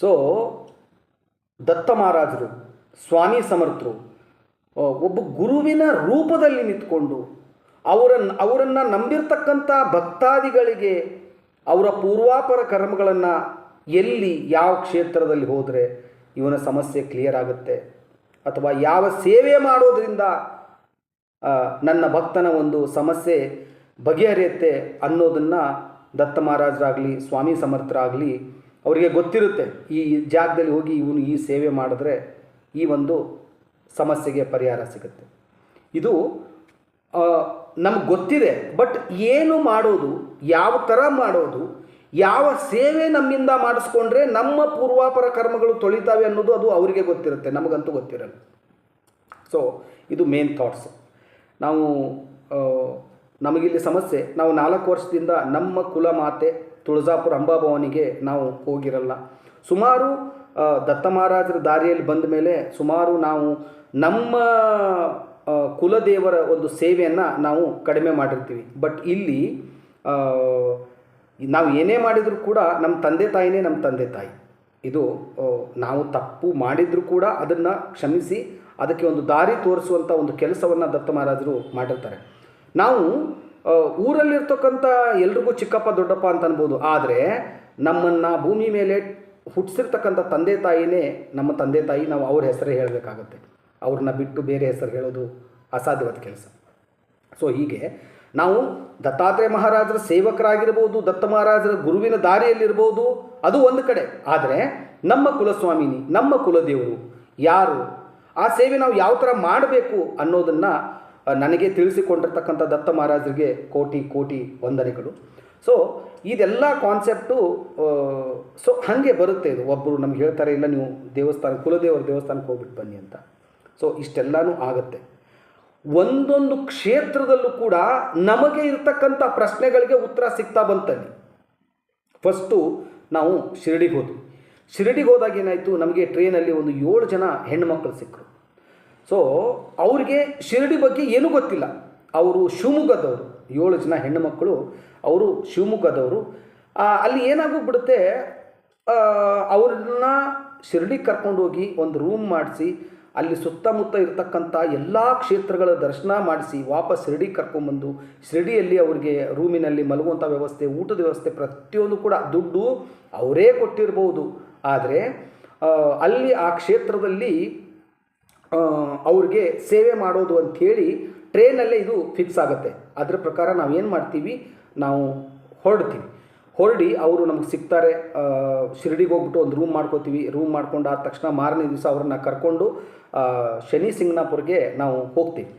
So ದತ್ತ ಮಹಾರಾಜರು, ಸ್ವಾಮಿ ಸಮರ್ಥರು ಒಬ್ಬ ಗುರುವಿನ ರೂಪದಲ್ಲಿ ನಿಂತ್ಕೊಂಡು ಅವರನ್ನು ನಂಬಿರ್ತಕ್ಕಂಥ ಭಕ್ತಾದಿಗಳಿಗೆ ಅವರ ಪೂರ್ವಾಪರ ಕರ್ಮಗಳನ್ನು ಎಲ್ಲಿ ಯಾವ ಕ್ಷೇತ್ರದಲ್ಲಿ ಹೋದರೆ ಇವನ ಸಮಸ್ಯೆ ಕ್ಲಿಯರ್ ಆಗುತ್ತೆ, ಅಥವಾ ಯಾವ ಸೇವೆ ಮಾಡೋದ್ರಿಂದ ನನ್ನ ಭಕ್ತನ ಒಂದು ಸಮಸ್ಯೆ ಬಗೆಹರಿಯುತ್ತೆ ಅನ್ನೋದನ್ನು ದತ್ತ ಮಹಾರಾಜರಾಗಲಿ ಸ್ವಾಮಿ ಸಮರ್ಥರಾಗಲಿ ಅವರಿಗೆ ಗೊತ್ತಿರುತ್ತೆ. ಈ ಜಾಗದಲ್ಲಿ ಹೋಗಿ ಇವನು ಈ ಸೇವೆ ಮಾಡಿದ್ರೆ ಈ ಒಂದು ಸಮಸ್ಯೆಗೆ ಪರಿಹಾರ ಸಿಗುತ್ತೆ. ಇದು ನಮ್ಗೆ ಗೊತ್ತಿದೆ. ಬಟ್ ಏನು ಮಾಡೋದು, ಯಾವ ಥರ ಮಾಡೋದು, ಯಾವ ಸೇವೆ ನಮ್ಮಿಂದ ಮಾಡಿಸ್ಕೊಂಡ್ರೆ ನಮ್ಮ ಪೂರ್ವಾಪರ ಕರ್ಮಗಳು ತೊಳಿತಾವೆ ಅನ್ನೋದು ಅದು ಅವರಿಗೆ ಗೊತ್ತಿರುತ್ತೆ, ನಮಗಂತೂ ಗೊತ್ತಿರಲ್ಲ. ಸೊ ಇದು ಮೇನ್ ಥಾಟ್ಸ್. ನಮಗಿಲ್ಲಿ ಸಮಸ್ಯೆ, ನಾವು 4 ವರ್ಷದಿಂದ ನಮ್ಮ ಕುಲಮಾತೆ ತುಳಜಾಪುರ ಅಂಬಾಭವಾನಿಗೆ ನಾವು ಹೋಗಿರಲ್ಲ. ಸುಮಾರು ದತ್ತ ಮಹಾರಾಜರ ದಾರಿಯಲ್ಲಿ ಬಂದ ಮೇಲೆ ಸುಮಾರು ನಾವು ನಮ್ಮ ಕುಲದೇವರ ಒಂದು ಸೇವೆಯನ್ನು ನಾವು ಕಡಿಮೆ ಮಾಡಿರ್ತೀವಿ. ಬಟ್ ಇಲ್ಲಿ ನಾವು ಏನೇ ಮಾಡಿದರೂ ಕೂಡ ನಮ್ಮ ತಂದೆ ತಾಯಿನೇ ನಮ್ಮ ತಂದೆ ತಾಯಿ. ಇದು ನಾವು ತಪ್ಪು ಮಾಡಿದರೂ ಕೂಡ ಅದನ್ನು ಕ್ಷಮಿಸಿ ಅದಕ್ಕೆ ಒಂದು ದಾರಿ ತೋರಿಸುವಂಥ ಒಂದು ಕೆಲಸವನ್ನು ದತ್ತ ಮಹಾರಾಜರು ಮಾಡಿರ್ತಾರೆ. ನಾವು ಊರಲ್ಲಿರ್ತಕ್ಕಂಥ ಎಲ್ರಿಗೂ ಚಿಕ್ಕಪ್ಪ ದೊಡ್ಡಪ್ಪ ಅಂತ ಅನ್ಬೋದು, ಆದರೆ ನಮ್ಮನ್ನು ಭೂಮಿ ಮೇಲೆ ಹುಟ್ಟಿಸಿರ್ತಕ್ಕಂಥ ತಂದೆ ತಾಯಿನೇ ನಮ್ಮ ತಂದೆ ತಾಯಿ. ನಾವು ಅವ್ರ ಹೆಸರೇ ಹೇಳಬೇಕಾಗತ್ತೆ, ಅವ್ರನ್ನ ಬಿಟ್ಟು ಬೇರೆ ಹೆಸರು ಹೇಳೋದು ಅಸಾಧ್ಯವಾದ ಕೆಲಸ. ಸೊ ಹೀಗೆ ನಾವು ದತ್ತಾತ್ರೇಯ ಮಹಾರಾಜರ ಸೇವಕರಾಗಿರ್ಬೋದು, ದತ್ತ ಮಹಾರಾಜರ ಗುರುವಿನ ದಾರಿಯಲ್ಲಿರ್ಬೋದು, ಅದು ಒಂದು ಕಡೆ. ಆದರೆ ನಮ್ಮ ಕುಲಸ್ವಾಮಿನಿ, ನಮ್ಮ ಕುಲದೇವರು ಯಾರು, ಆ ಸೇವೆ ನಾವು ಯಾವ ಥರ ಮಾಡಬೇಕು ಅನ್ನೋದನ್ನು ನನಗೆ ತಿಳಿಸಿಕೊಂಡಿರ್ತಕ್ಕಂಥ ದತ್ತ ಮಹಾರಾಜರಿಗೆ ಕೋಟಿ ಕೋಟಿ ವಂದನೆಗಳು. ಸೊ ಇದೆಲ್ಲ ಕಾನ್ಸೆಪ್ಟು ಸೊ ಹಾಗೆ ಬರುತ್ತೆ. ಇದು ಒಬ್ಬರು ನಮ್ಗೆ ಹೇಳ್ತಾರೆ, ಇಲ್ಲ ನೀವು ಕುಲದೇವರ ದೇವಸ್ಥಾನಕ್ಕೆ ಹೋಗ್ಬಿಟ್ಟು ಬನ್ನಿ ಅಂತ. ಸೊ ಇಷ್ಟೆಲ್ಲನೂ ಆಗುತ್ತೆ. ಒಂದೊಂದು ಕ್ಷೇತ್ರದಲ್ಲೂ ಕೂಡ ನಮಗೆ ಇರ್ತಕ್ಕಂಥ ಪ್ರಶ್ನೆಗಳಿಗೆ ಉತ್ತರ ಸಿಗ್ತಾ ಬಂತಲ್ಲಿ. ಫಸ್ಟು ನಾವು ಶಿರಡಿಗೆ ಹೋದ್ವಿ. ಶಿರಡಿಗೆ ಹೋದಾಗ ಏನಾಯಿತು, ನಮಗೆ ಟ್ರೈನಲ್ಲಿ ಒಂದು 7 ಜನ ಹೆಣ್ಣುಮಕ್ಕಳು ಸಿಕ್ಕರು. ಸೊ ಅವ್ರಿಗೆ ಶಿರಡಿ ಬಗ್ಗೆ ಏನೂ ಗೊತ್ತಿಲ್ಲ. ಅವರು ಶಿವಮೊಗ್ಗದವರು, 7 ಜನ ಹೆಣ್ಣುಮಕ್ಕಳು, ಅವರು ಶಿವಮೊಗ್ಗದವರು. ಅಲ್ಲಿ ಏನಾಗೋಗ್ಬಿಡುತ್ತೆ, ಅವ್ರನ್ನ ಶಿರಡಿಗೆ ಕರ್ಕೊಂಡೋಗಿ ಒಂದು ರೂಮ್ ಮಾಡಿಸಿ ಅಲ್ಲಿ ಸುತ್ತಮುತ್ತ ಇರತಕ್ಕಂಥ ಎಲ್ಲ ಕ್ಷೇತ್ರಗಳ ದರ್ಶನ ಮಾಡಿಸಿ ವಾಪಸ್ ಶಿರಡಿಗೆ ಕರ್ಕೊಂಡ್ಬಂದು ಶಿರಡಿಯಲ್ಲಿ ಅವ್ರಿಗೆ ರೂಮಿನಲ್ಲಿ ಮಲಗುವಂಥ ವ್ಯವಸ್ಥೆ, ಊಟದ ವ್ಯವಸ್ಥೆ, ಪ್ರತಿಯೊಂದು ಕೂಡ ದುಡ್ಡು ಅವರೇ ಕೊಟ್ಟಿರ್ಬೋದು. ಆದರೆ ಅಲ್ಲಿ ಆ ಕ್ಷೇತ್ರದಲ್ಲಿ ಅವ್ರಿಗೆ ಸೇವೆ ಮಾಡೋದು ಅಂಥೇಳಿ ಟ್ರೈನಲ್ಲೇ ಇದು ಫಿಕ್ಸ್ ಆಗುತ್ತೆ. ಅದರ ಪ್ರಕಾರ ನಾವೇನು ಮಾಡ್ತೀವಿ, ನಾವು ಹೊರಡಿ ಅವರು ನಮಗೆ ಸಿಗ್ತಾರೆ. ಶಿರಡಿಗೆ ಹೋಗ್ಬಿಟ್ಟು ಒಂದು ರೂಮ್ ಮಾಡ್ಕೋತೀವಿ. ರೂಮ್ ಮಾಡ್ಕೊಂಡು ಆದ ತಕ್ಷಣ ಮಾರನೇ ದಿವಸ ಅವ್ರನ್ನ ಕರ್ಕೊಂಡು ಶನಿ ಸಿಂಗ್ನಾಪುರ್ಗೆ ನಾವು ಹೋಗ್ತೀವಿ.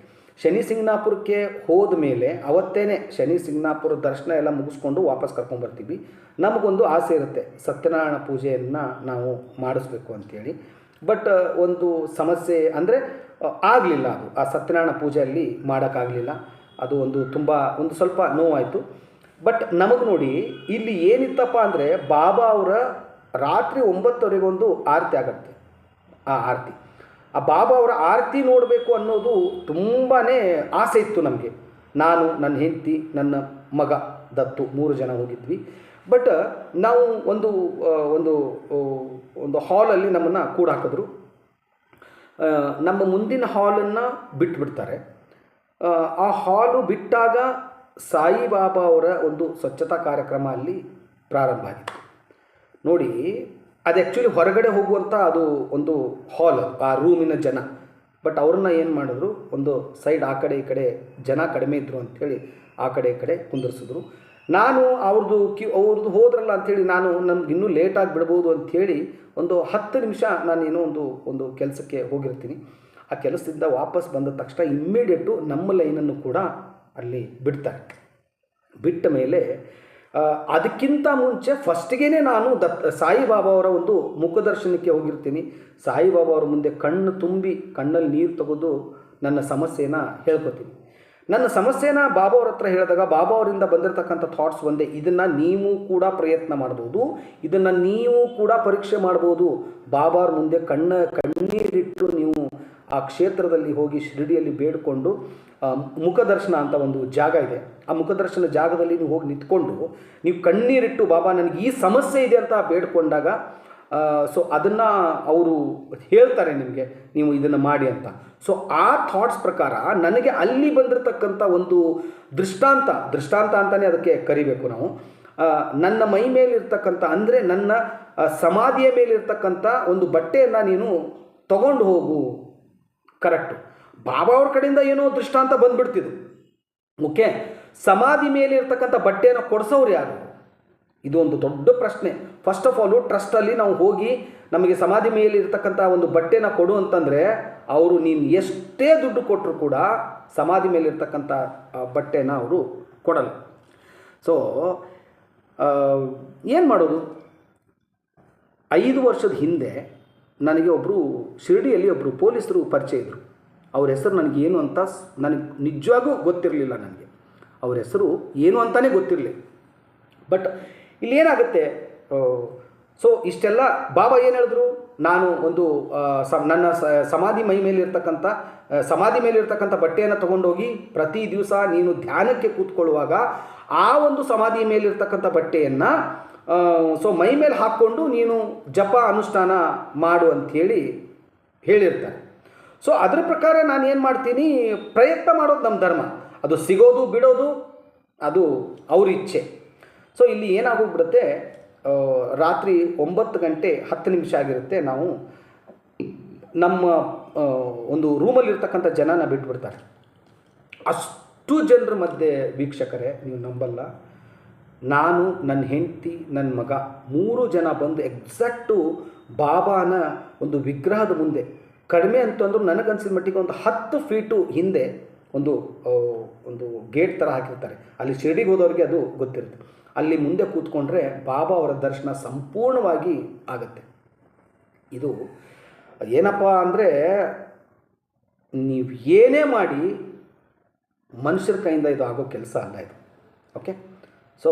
ಶನಿ ಸಿಂಗ್ನಾಪುರಕ್ಕೆ ಹೋದ ಮೇಲೆ ಅವತ್ತೇ ಶನಿ ಸಿಂಗ್ನಾಪುರ ದರ್ಶನ ಎಲ್ಲ ಮುಗಿಸ್ಕೊಂಡು ವಾಪಸ್ ಕರ್ಕೊಂಡ್ಬರ್ತೀವಿ. ನಮಗೊಂದು ಆಸೆ ಇರುತ್ತೆ, ಸತ್ಯನಾರಾಯಣ ಪೂಜೆಯನ್ನು ನಾವು ಮಾಡಿಸ್ಬೇಕು ಅಂಥೇಳಿ. ಬಟ್ ಒಂದು ಸಮಸ್ಯೆ ಅಂದರೆ ಆಗಲಿಲ್ಲ, ಅದು ಆ ಸತ್ಯನಾರಾಯಣ ಪೂಜೆಯಲ್ಲಿ ಮಾಡೋಕ್ಕಾಗಲಿಲ್ಲ. ಅದು ಒಂದು ಸ್ವಲ್ಪ ನೋವಾಯಿತು. ಬಟ್ ನಮಗೆ ನೋಡಿ ಇಲ್ಲಿ ಏನಿತ್ತಪ್ಪ ಅಂದರೆ, ಬಾಬಾ ಅವರ ರಾತ್ರಿ 9:00ವರೆಗೊಂದು ಆರತಿ ಆಗುತ್ತೆ. ಆ ಬಾಬಾ ಅವರ ಆರತಿ ನೋಡಬೇಕು ಅನ್ನೋದು ತುಂಬಾ ಆಸೆ ಇತ್ತು ನಮಗೆ. ನಾನು, ನನ್ನ ಹೆಂಡತಿ, ನನ್ನ ಮಗ ದತ್ತು 3 ಜನ ಹೋಗಿದ್ವಿ. ಬಟ್ ನಾವು ಒಂದು ಹಾಲಲ್ಲಿ ನಮ್ಮನ್ನು ಕೂಡ ಹಾಕಿದ್ರು. ನಮ್ಮ ಮುಂದಿನ ಹಾಲನ್ನು ಬಿಟ್ಬಿಡ್ತಾರೆ. ಆ ಹಾಲು ಬಿಟ್ಟಾಗ ಸಾಯಿಬಾಬಾ ಅವರ ಒಂದು ಸ್ವಚ್ಛತಾ ಕಾರ್ಯಕ್ರಮ ಅಲ್ಲಿ ಪ್ರಾರಂಭ ಆಗಿತ್ತು. ನೋಡಿ, ಅದು ಆ್ಯಕ್ಚುಲಿ ಹೊರಗಡೆ ಹೋಗುವಂಥ ಅದು ಒಂದು ಹಾಲ್, ಆ ರೂಮಿನ ಜನ. ಬಟ್ ಅವ್ರನ್ನ ಏನು ಮಾಡಿದ್ರು, ಒಂದು ಸೈಡ್ ಆ ಕಡೆ ಈ ಕಡೆ ಜನ ಕಡಿಮೆ ಇದ್ದರು ಅಂಥೇಳಿ ಆ ಕಡೆ ಈ ಕಡೆ ಕುಂದರ್ಸಿದ್ರು. ನಾನು ಅವ್ರದ್ದು ಹೋದ್ರಲ್ಲ ಅಂಥೇಳಿ ನಮ್ಗೆ ಇನ್ನೂ ಲೇಟಾಗಿ ಬಿಡ್ಬೋದು ಅಂಥೇಳಿ ಒಂದು 10 ನಿಮಿಷ ನಾನೇನೋ ಒಂದು ಕೆಲಸಕ್ಕೆ ಹೋಗಿರ್ತೀನಿ. ಆ ಕೆಲಸದಿಂದ ವಾಪಸ್ ಬಂದ ತಕ್ಷಣ ಇಮ್ಮಿಡಿಯೇಟು ನಮ್ಮ ಲೈನನ್ನು ಕೂಡ ಅಲ್ಲಿ ಬಿಡ್ತಾರೆ. ಬಿಟ್ಟ ಮೇಲೆ ಅದಕ್ಕಿಂತ ಮುಂಚೆ ಫಸ್ಟಿಗೆ ನಾನು ಸಾಯಿಬಾಬಾ ಅವರ ಒಂದು ಮುಖದರ್ಶನಕ್ಕೆ ಹೋಗಿರ್ತೀನಿ. ಸಾಯಿಬಾಬಾ ಅವರ ಮುಂದೆ ಕಣ್ಣು ತುಂಬಿ ಕಣ್ಣಲ್ಲಿ ನೀರು ತೆಗೆದು ನನ್ನ ಸಮಸ್ಯೆನ ಹೇಳ್ಕೊತೀನಿ. ನನ್ನ ಸಮಸ್ಯೆನ ಬಾಬಾ ಅವ್ರ ಹತ್ರ ಹೇಳಿದಾಗ ಬಾಬಾ ಅವರಿಂದ ಬಂದಿರತಕ್ಕಂಥ ಥಾಟ್ಸ್ ಒಂದೇ, ಇದನ್ನು ನೀವು ಕೂಡ ಪ್ರಯತ್ನ ಮಾಡ್ಬೋದು, ಇದನ್ನು ನೀವು ಕೂಡ ಪರೀಕ್ಷೆ ಮಾಡ್ಬೋದು. ಬಾಬಾ ಅವ್ರ ಮುಂದೆ ಕಣ್ಣೀರಿಟ್ಟು ನೀವು ಆ ಕ್ಷೇತ್ರದಲ್ಲಿ ಹೋಗಿ ಶಿರಡಿಯಲ್ಲಿ ಬೇಡಿಕೊಂಡು ಮುಖದರ್ಶನ ಅಂತ ಒಂದು ಜಾಗ ಇದೆ. ಆ ಮುಖದರ್ಶನ ಜಾಗದಲ್ಲಿ ನೀವು ಹೋಗಿ ನಿಂತ್ಕೊಂಡು ನೀವು ಕಣ್ಣೀರಿಟ್ಟು ಬಾಬಾ ನನಗೆ ಈ ಸಮಸ್ಯೆ ಇದೆ ಅಂತ ಬೇಡ್ಕೊಂಡಾಗ ಸೊ ಅದನ್ನು ಅವರು ಹೇಳ್ತಾರೆ ನಿಮಗೆ, ನೀವು ಇದನ್ನು ಮಾಡಿ ಅಂತ. ಸೊ ಆ ಥಾಟ್ಸ್ ಪ್ರಕಾರ ನನಗೆ ಅಲ್ಲಿ ಬಂದಿರತಕ್ಕಂಥ ಒಂದು ದೃಷ್ಟಾಂತ ಅಂತಲೇ ಅದಕ್ಕೆ ಕರಿಬೇಕು ನಾವು. ನನ್ನ ಮೈ ಮೇಲಿರ್ತಕ್ಕಂಥ, ಅಂದರೆ ನನ್ನ ಸಮಾಧಿಯ ಮೇಲಿರ್ತಕ್ಕಂಥ ಒಂದು ಬಟ್ಟೆಯನ್ನು ನೀನು ತಗೊಂಡು ಹೋಗು. ಕರೆಕ್ಟು, ಬಾಬಾ ಅವ್ರ ಕಡೆಯಿಂದ ಏನೋ ದೃಷ್ಟಾಂತ ಬಂದ್ಬಿಡ್ತಿದ್ದು. ಓಕೆ, ಸಮಾಧಿ ಮೇಲೆ ಇರ್ತಕ್ಕಂಥ ಬಟ್ಟೆಯನ್ನು ಕೊಡಿಸೋರು ಯಾರು? ಇದು ಒಂದು ದೊಡ್ಡ ಪ್ರಶ್ನೆ. ಫಸ್ಟ್ ಆಫ್ ಆಲು ಟ್ರಸ್ಟಲ್ಲಿ ನಾವು ಹೋಗಿ ನಮಗೆ ಸಮಾಧಿ ಮೇಲೆ ಇರ್ತಕ್ಕಂಥ ಒಂದು ಬಟ್ಟೆನ ಕೊಡು ಅಂತಂದರೆ ಅವರು ನೀನು ಎಷ್ಟೇ ದುಡ್ಡು ಕೊಟ್ಟರು ಕೂಡ ಸಮಾಧಿ ಮೇಲೆ ಇರ್ತಕ್ಕಂಥ ಬಟ್ಟೆನ ಅವರು ಕೊಡಲ್ಲ. ಸೊ ಏನು ಮಾಡೋದು? 5 ವರ್ಷದ ಹಿಂದೆ ನನಗೆ ಒಬ್ಬರು ಶಿರ್ಡಿಯಲ್ಲಿ ಒಬ್ಬರು ಪೊಲೀಸರು ಪರಿಚಯ ಇದ್ದರು. ಅವ್ರ ಹೆಸರು ನನಗೇನು ಅಂತ ನನಗೆ ನಿಜವಾಗೂ ಗೊತ್ತಿರಲಿಲ್ಲ. ನನಗೆ ಅವ್ರ ಹೆಸರು ಏನು ಅಂತಲೇ ಗೊತ್ತಿರಲಿಲ್ಲ. ಬಟ್ ಇಲ್ಲಿ ಏನಾಗುತ್ತೆ, ಸೊ ಇಷ್ಟೆಲ್ಲ ಬಾಬಾ ಏನು ಹೇಳಿದ್ರು, ನಾನು ಒಂದು ನನ್ನ ಸಮಾಧಿ ಮೇಲಿರ್ತಕ್ಕಂಥ ಬಟ್ಟೆಯನ್ನು ತೊಗೊಂಡೋಗಿ ಪ್ರತಿ ದಿವಸ ನೀನು ಧ್ಯಾನಕ್ಕೆ ಕೂತ್ಕೊಳ್ಳುವಾಗ ಆ ಒಂದು ಸಮಾಧಿ ಮೇಲಿರ್ತಕ್ಕಂಥ ಬಟ್ಟೆಯನ್ನು ಸೊ ಮೈ ಮೇಲೆ ಹಾಕ್ಕೊಂಡು ನೀನು ಜಪ ಅನುಷ್ಠಾನ ಮಾಡು ಅಂಥೇಳಿ ಹೇಳಿರ್ತಾರೆ. ಸೊ ಅದರ ಪ್ರಕಾರ ನಾನು ಏನು ಮಾಡ್ತೀನಿ, ಪ್ರಯತ್ನ ಮಾಡೋದು ನಮ್ಮ ಧರ್ಮ. ಅದು ಸಿಗೋದು ಬಿಡೋದು ಅದು ಅವ್ರ ಇಚ್ಛೆ. ಸೊ ಇಲ್ಲಿ ಏನಾಗೋಗ್ಬಿಡುತ್ತೆ, ರಾತ್ರಿ 9 ಗಂಟೆ 10 ನಿಮಿಷ ಆಗಿರುತ್ತೆ. ನಾವು ನಮ್ಮ ಒಂದು ರೂಮಲ್ಲಿರ್ತಕ್ಕಂಥ ಜನನ ಬಿಟ್ಬಿಡ್ತಾರೆ. ಅಷ್ಟು ಜನರ ಮಧ್ಯೆ ವೀಕ್ಷಕರೇ, ನೀವು ನಂಬಲ್ಲ, ನಾನು, ನನ್ನ ಹೆಂಡತಿ, ನನ್ನ ಮಗ 3 ಜನ ಬಂದು ಎಕ್ಸಾಕ್ಟು ಬಾಬಾನ ಒಂದು ವಿಗ್ರಹದ ಮುಂದೆ, ಕಡಿಮೆ ಅಂತಂದ್ರೂ ನನಗನ್ಸಿದ ಮಟ್ಟಿಗೆ ಒಂದು 10 ಫೀಟು ಹಿಂದೆ ಒಂದು ಗೇಟ್ ಥರ ಹಾಕಿರ್ತಾರೆ. ಅಲ್ಲಿ ಶಿರ್ಡಿಗೆ ಹೋದವ್ರಿಗೆ ಅದು ಗೊತ್ತಿರುತ್ತೆ. ಅಲ್ಲಿ ಮುಂದೆ ಕೂತ್ಕೊಂಡ್ರೆ ಬಾಬಾ ಅವರ ದರ್ಶನ ಸಂಪೂರ್ಣವಾಗಿ ಆಗುತ್ತೆ. ಇದು ಏನಪ್ಪ ಅಂದರೆ, ನೀವು ಏನೇ ಮಾಡಿ ಮನುಷ್ಯರ ಕೈಯಿಂದ ಇದು ಆಗೋ ಕೆಲಸ ಅಲ್ಲ ಇದು. ಓಕೆ, ಸೊ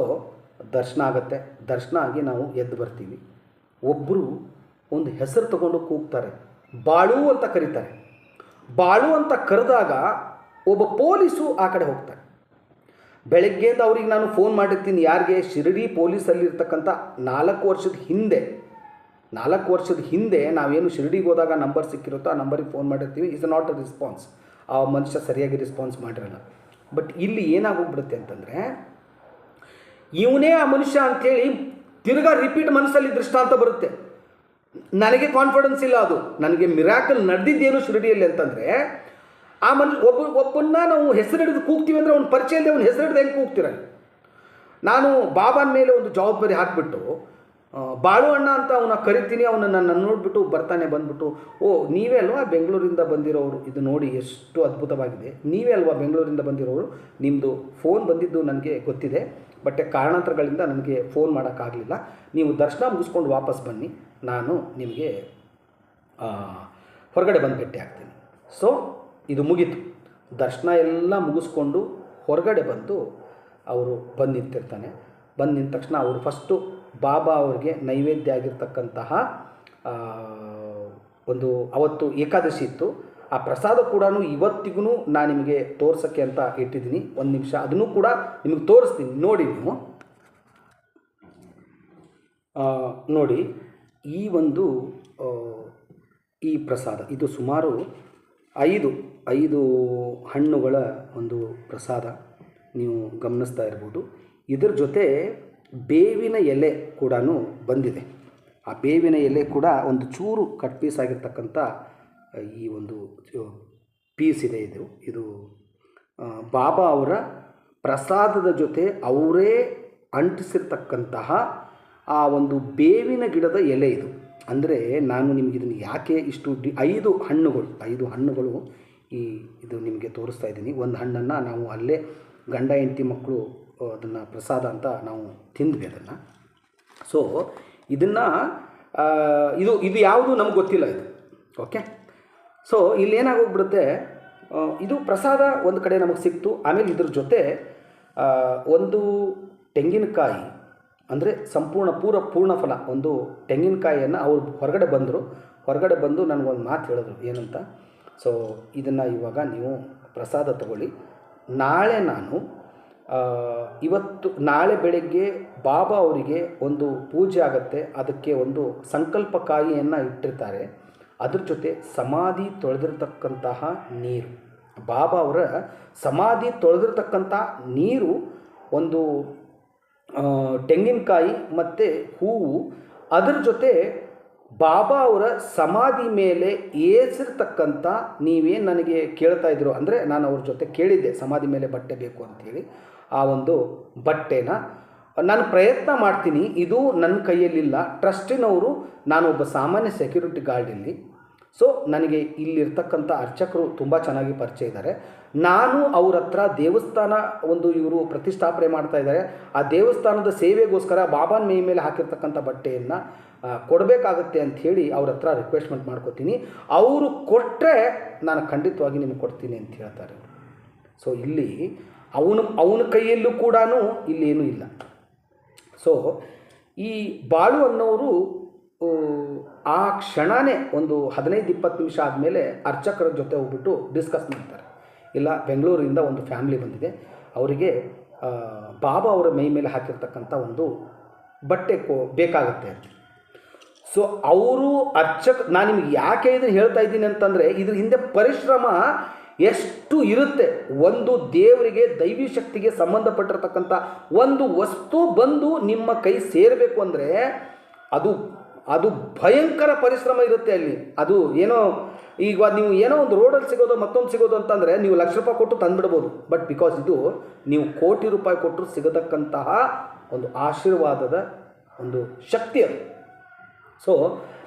ದರ್ಶನ ಆಗುತ್ತೆ. ದರ್ಶನ ಆಗಿ ನಾವು ಎದ್ದು ಬರ್ತೀವಿ. ಒಬ್ಬರು ಒಂದು ಹೆಸರು ತಗೊಂಡು ಕೂಗ್ತಾರೆ, ಬಾಳು ಅಂತ ಕರೀತಾರೆ. ಬಾಳು ಅಂತ ಕರೆದಾಗ ಒಬ್ಬ ಪೊಲೀಸು ಆ ಕಡೆ ಹೋಗ್ತಾರೆ. ಬೆಳಗ್ಗೆಯಿಂದ ಅವ್ರಿಗೆ ನಾನು ಫೋನ್ ಮಾಡಿರ್ತೀನಿ. ಯಾರಿಗೆ? ಶಿರ್ಡಿ ಪೊಲೀಸಲ್ಲಿರ್ತಕ್ಕಂಥ 4 ವರ್ಷದ ಹಿಂದೆ ನಾವೇನು ಶಿರ್ಡಿಗೆ ಹೋದಾಗ ನಂಬರ್ ಸಿಕ್ಕಿರುತ್ತೋ ಆ ನಂಬರಿಗೆ ಫೋನ್ ಮಾಡಿರ್ತೀವಿ. Is not a response. ಆ ಮನುಷ್ಯ ಸರಿಯಾಗಿ ರೆಸ್ಪಾನ್ಸ್ ಮಾಡಿರಲ್ಲ. ಬಟ್ ಇಲ್ಲಿ ಏನಾಗೋಗ್ಬಿಡುತ್ತೆ ಅಂತಂದರೆ, ಇವನೇ ಆ ಮನುಷ್ಯ ಅಂಥೇಳಿ ತಿರ್ಗಾ ರಿಪೀಟ್ ಮನಸ್ಸಲ್ಲಿ ದೃಷ್ಟಾಂತ ಬರುತ್ತೆ. ನನಗೆ ಕಾನ್ಫಿಡೆನ್ಸ್ ಇಲ್ಲ. ಅದು ನನಗೆ ಮಿರಾಕಲ್ ನಡೆದಿದ್ದೇನು ಶಿರ್ಡಿಯಲ್ಲಿ ಅಂತಂದರೆ, ಆ ಒಬ್ಬನ್ನ ನಾವು ಹೆಸರು ಹಿಡಿದು ಕೂಗ್ತೀವಿ ಅಂದರೆ ಅವ್ನ ಪರಿಚಯ ಇಲ್ಲದೆ ಅವ್ನ ಹೆಸರು ಹಿಡಿದು ಹೆಂಗೆ ಕೂಗ್ತೀರ? ನಾನು ಬಾಬಾನ ಮೇಲೆ ಒಂದು ಜವಾಬ್ದಾರಿ ಹಾಕಿಬಿಟ್ಟು ಬಾಳು ಅಣ್ಣ ಅಂತ ಅವನ್ನ ಕರಿತೀನಿ. ಅವನು ನನ್ನ ನೋಡಿಬಿಟ್ಟು ಬಂದ್ಬಿಟ್ಟು, ಓ ನೀವೇ ಅಲ್ವಾ ಬೆಂಗಳೂರಿಂದ ಬಂದಿರೋರು, ಇದು ನೋಡಿ ಎಷ್ಟು ಅದ್ಭುತವಾಗಿದೆ, ನೀವೇ ಅಲ್ವಾ ಬೆಂಗಳೂರಿಂದ ಬಂದಿರೋರು, ನಿಮ್ಮದು ಫೋನ್ ಬಂದಿದ್ದು ನನಗೆ ಗೊತ್ತಿದೆ, ಬಟ್ ಕಾರಣಾಂತರಗಳಿಂದ ನನಗೆ ಫೋನ್ ಮಾಡೋಕ್ಕಾಗಲಿಲ್ಲ. ನೀವು ದರ್ಶನ ಮುಗಿಸ್ಕೊಂಡು ವಾಪಸ್ ಬನ್ನಿ, ನಾನು ನಿಮಗೆ ಹೊರಗಡೆ ಬಂದು ಭೇಟಿ ಆಗ್ತೀನಿ. ಸೊ ಇದು ಮುಗೀತು. ದರ್ಶನ ಎಲ್ಲ ಮುಗಿಸ್ಕೊಂಡು ಹೊರಗಡೆ ಬಂದು ಅವರು ಬಂದು ನಿಂತಿರ್ತಾನೆ. ಬಂದು ನಿಂತ ತಕ್ಷಣ ಅವರು ಫಸ್ಟು ಬಾಬಾ ಅವ್ರಿಗೆ ನೈವೇದ್ಯ ಆಗಿರ್ತಕ್ಕಂತಹ ಒಂದು, ಅವತ್ತು ಏಕಾದಶಿ ಇತ್ತು, ಆ ಪ್ರಸಾದ ಕೂಡ ಇವತ್ತಿಗೂ ನಾನು ನಿಮಗೆ ತೋರ್ಸೋಕ್ಕೆ ಅಂತ ಇಟ್ಟಿದ್ದೀನಿ. 1 ನಿಮಿಷ ಅದನ್ನು ಕೂಡ ನಿಮಗೆ ತೋರಿಸ್ತೀನಿ, ನೋಡಿ ನೀವು ನೋಡಿ. ಈ ಪ್ರಸಾದ ಇದು ಸುಮಾರು 5 ಹಣ್ಣುಗಳ ಒಂದು ಪ್ರಸಾದ ನೀವು ಗಮನಿಸ್ತಾ ಇರ್ಬೋದು. ಇದರ ಜೊತೆ ಬೇವಿನ ಎಲೆ ಕೂಡ ಬಂದಿದೆ. ಆ ಬೇವಿನ ಎಲೆ ಕೂಡ ಒಂದು ಚೂರು ಕಟ್ ಪೀಸ್ ಆಗಿರ್ತಕ್ಕಂಥ ಈ ಒಂದು ಪೀಸ್ ಇದೆ. ಇದು ಬಾಬಾ ಅವರ ಪ್ರಸಾದದ ಜೊತೆ ಅವರೇ ಅಂಟಿಸಿರ್ತಕ್ಕಂತಹ ಆ ಒಂದು ಬೇವಿನ ಗಿಡದ ಎಲೆ ಇದು. ಅಂದರೆ ನಾನು ನಿಮಗೆ ಇದನ್ನು ಯಾಕೆ ಇಷ್ಟು 5 ಹಣ್ಣುಗಳು ಇದು ನಿಮಗೆ ತೋರಿಸ್ತಾ ಇದ್ದೀನಿ. ಒಂದು ಹಣ್ಣನ್ನು ನಾವು ಅಲ್ಲೇ ಗಂಡ ಹೆಂಡತಿ ಮಕ್ಕಳು ಅದನ್ನು ಪ್ರಸಾದ ಅಂತ ನಾವು ತಿಂದ್ವಿ ಅದನ್ನು. ಸೊ ಇದನ್ನು ಇದು ಯಾವುದು ನಮ್ಗೆ ಗೊತ್ತಿಲ್ಲ ಇದು. ಓಕೆ, ಸೊ ಇಲ್ಲಿ ಏನಾಗೋಗ್ಬಿಡುತ್ತೆ, ಇದು ಪ್ರಸಾದ ಒಂದು ಕಡೆ ನಮಗೆ ಸಿಕ್ತು. ಆಮೇಲೆ ಇದ್ರ ಜೊತೆ ಒಂದು ತೆಂಗಿನಕಾಯಿ, ಅಂದರೆ ಪೂರ್ಣ ಫಲ ಒಂದು ತೆಂಗಿನಕಾಯಿಯನ್ನು ಅವರು ಹೊರಗಡೆ ಬಂದು ನನಗೊಂದು ಮಾತು ಹೇಳಿದ್ರು. ಏನಂತ, ಸೊ ಇದನ್ನು ಇವಾಗ ನೀವು ಪ್ರಸಾದ ತಗೊಳ್ಳಿ, ನಾಳೆ ನಾನು ಇವತ್ತು ನಾಳೆ ಬೆಳಗ್ಗೆ ಬಾಬಾ ಅವರಿಗೆ ಒಂದು ಪೂಜೆ ಆಗುತ್ತೆ, ಅದಕ್ಕೆ ಒಂದು ಸಂಕಲ್ಪಕಾಯಿಯನ್ನು ಇಟ್ಟಿರ್ತಾರೆ. ಅದ್ರ ಜೊತೆ ಸಮಾಧಿ ತೊಳೆದಿರ್ತಕ್ಕಂತಹ ನೀರು, ಬಾಬಾ ಅವರ ಸಮಾಧಿ ತೊಳೆದಿರ್ತಕ್ಕಂಥ ನೀರು, ಒಂದು ತೆಂಗಿನಕಾಯಿ ಮತ್ತು ಹೂವು, ಅದರ ಜೊತೆ ಬಾಬಾ ಅವರ ಸಮಾಧಿ ಮೇಲೆ ಏಸಿರ್ತಕ್ಕಂಥ, ನೀವೇನು ನನಗೆ ಕೇಳ್ತಾ ಇದ್ರು ಅಂದರೆ ನಾನು ಅವ್ರ ಜೊತೆ ಕೇಳಿದ್ದೆ ಸಮಾಧಿ ಮೇಲೆ ಬಟ್ಟೆ ಬೇಕು ಅಂಥೇಳಿ. ಆ ಒಂದು ಬಟ್ಟೆನ ನಾನು ಪ್ರಯತ್ನ ಮಾಡ್ತೀನಿ. ಇದು ನನ್ನ ಕೈಯಲ್ಲಿಲ್ಲ, ಟ್ರಸ್ಟಿನವರು, ನಾನೊಬ್ಬ ಸಾಮಾನ್ಯ ಸೆಕ್ಯೂರಿಟಿ ಗಾರ್ಡ್ ಇಲ್ಲಿ. ಸೊ ನನಗೆ ಇಲ್ಲಿರ್ತಕ್ಕಂಥ ಅರ್ಚಕರು ತುಂಬ ಚೆನ್ನಾಗಿ ಪರಿಚಯ ಇದ್ದಾರೆ. ನಾನು ಅವ್ರ ಹತ್ರ ದೇವಸ್ಥಾನ ಒಂದು ಇವರು ಪ್ರತಿಷ್ಠಾಪನೆ ಮಾಡ್ತಾ ಇದ್ದಾರೆ, ಆ ದೇವಸ್ಥಾನದ ಸೇವೆಗೋಸ್ಕರ ಬಾಬಾನ ಮೈ ಮೇಲೆ ಹಾಕಿರ್ತಕ್ಕಂಥ ಬಟ್ಟೆಯನ್ನು ಕೊಡಬೇಕಾಗತ್ತೆ ಅಂಥೇಳಿ ಅವ್ರ ಹತ್ರ ರಿಕ್ವೆಸ್ಟ್ಮೆಂಟ್ ಮಾಡ್ಕೋತೀನಿ. ಅವರು ಕೊಟ್ಟರೆ ನಾನು ಖಂಡಿತವಾಗಿ ನಿಮಗೆ ಕೊಡ್ತೀನಿ ಅಂತ ಹೇಳ್ತಾರೆ. ಸೊ ಇಲ್ಲಿ ಅವನ ಕೈಯಲ್ಲೂ ಕೂಡ ಇಲ್ಲೇನೂ ಇಲ್ಲ. ಸೊ ಈ ಬಾಳು ಅನ್ನೋರು ಆ ಕ್ಷಣವೇ ಒಂದು 15-20 ನಿಮಿಷ ಆದಮೇಲೆ ಅರ್ಚಕರ ಜೊತೆ ಹೋಗ್ಬಿಟ್ಟು ಡಿಸ್ಕಸ್ ಮಾಡ್ತಾರೆ. ಇಲ್ಲ, ಬೆಂಗಳೂರಿಂದ ಒಂದು ಫ್ಯಾಮಿಲಿ ಬಂದಿದೆ, ಅವರಿಗೆ ಬಾಬಾ ಅವರ ಮೈ ಮೇಲೆ ಹಾಕಿರ್ತಕ್ಕಂಥ ಒಂದು ಬಟ್ಟೆ ಬೇಕಾಗುತ್ತೆ ಅಂತ. ಸೊ ಅವರು ನಾನು ನಿಮ್ಗೆ ಯಾಕೆ ಇದನ್ನು ಹೇಳ್ತಾ ಇದ್ದೀನಿ ಅಂತಂದರೆ, ಇದ್ರ ಹಿಂದೆ ಪರಿಶ್ರಮ ಎಷ್ಟು ಇರುತ್ತೆ. ಒಂದು ದೇವರಿಗೆ, ದೈವಿ ಶಕ್ತಿಗೆ ಸಂಬಂಧಪಟ್ಟಿರ್ತಕ್ಕಂಥ ಒಂದು ವಸ್ತು ಬಂದು ನಿಮ್ಮ ಕೈ ಸೇರಬೇಕು ಅಂದರೆ ಅದು ಭಯಂಕರ ಪರಿಶ್ರಮ ಇರುತ್ತೆ ಅಲ್ಲಿ. ಅದು ಏನೋ ಈಗ ನೀವು ಏನೋ ಒಂದು ರೋಡಲ್ಲಿ ಸಿಗೋದು, ಮತ್ತೊಂದು ಸಿಗೋದು ಅಂತಂದರೆ ನೀವು ಲಕ್ಷ ರೂಪಾಯಿ ಕೊಟ್ಟು ತಂದುಬಿಡ್ಬೋದು. ಬಟ್ ಬಿಕಾಸ್ ಇದು ನೀವು ಕೋಟಿ ರೂಪಾಯಿ ಕೊಟ್ಟರು ಸಿಗತಕ್ಕಂತಹ ಒಂದು ಆಶೀರ್ವಾದದ ಒಂದು ಶಕ್ತಿ ಅದು. ಸೊ